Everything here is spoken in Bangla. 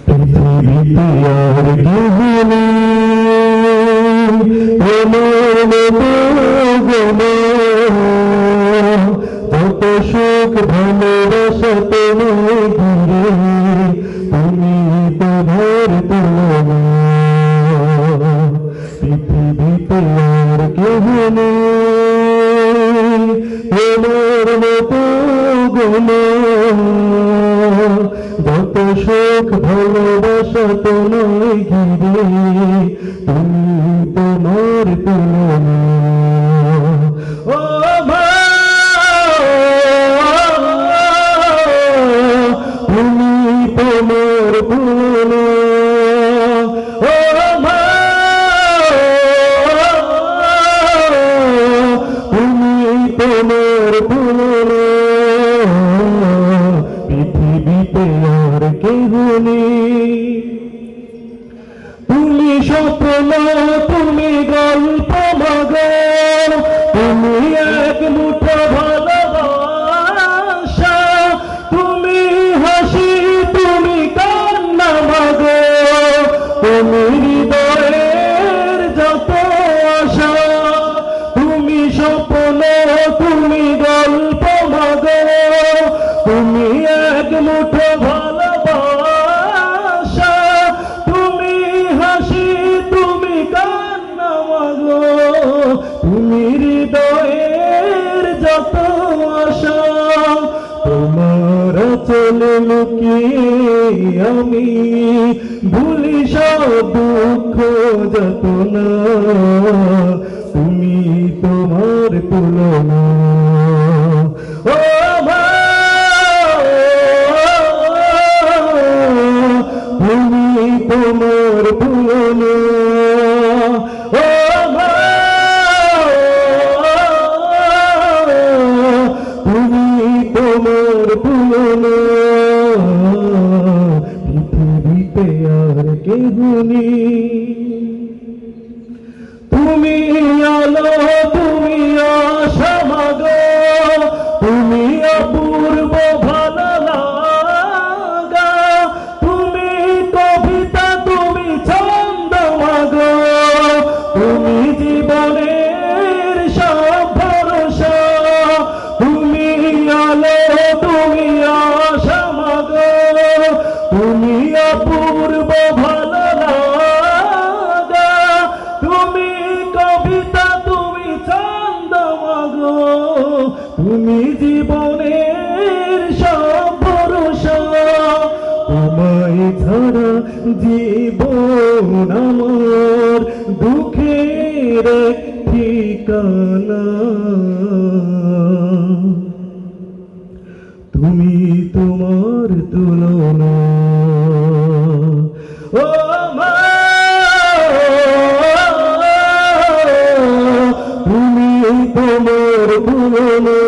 পৃথিবীতে আর কেহ নেই তোমার মতো গো, যত সুখ ভালোবাসা তোমায় ঘিরে, তুমি তোমার তুলনা। পৃথিবীতে আর কেহ নেই তোমার মতো গো, যত সুখ ভালোবাসা তোমায় ঘিরে, তুমি তোমার তুলনা। ও মা, তুমি তোমার তুলনা। ও মা, তুমি তোমার তুলনা। পৃথিবীতে আর কেহ নেই, তুমি স্বপ্ন, তুমি গল্প মাগো, তুমি এক মুঠো ভালোবাসা, তুমি হাসি, তুমি কান্না মাগো, তুমি হৃদয়ের যত আশা। তুমি স্বপ্ন, তুমি গল্প মাগো, তুমি এক মুঠো ভালোবাসা, তুমি হাসি, তুমি কান্না মাগো, তুমি হৃদয়ের যত আশা। তোমার চলে লুকিয়ে আমি ভুলি সব দুঃখ যাতনা, তুমি তোমার তুলনা। ও মা, তুমি তোমার তুলনা। ও মা, তুমি তোমার তুলনা। পৃথিবীতে আর কেহ নেই, তুমি আলো, তুমি আশা মাগো, তুমি অপূর্ব ভালো লাগা, তুমি কবিতা, তুমি ছন্দ মাগো, তুমি জীবনের সব ভরসা। তুমি আলো, তুমি আশা মাগো, তুমি অপূর্ব ভালো লাগা, তুমি কবিতা, তুমি ছন্দ মাগো, তুমি জীবনের সব ভরসা। তোমায় ছাড়া জীবন আমার দুঃখের এক ঠিকানা, তুমি তোমার তুলনা। ও মা, তুমি তোমার তুলনা।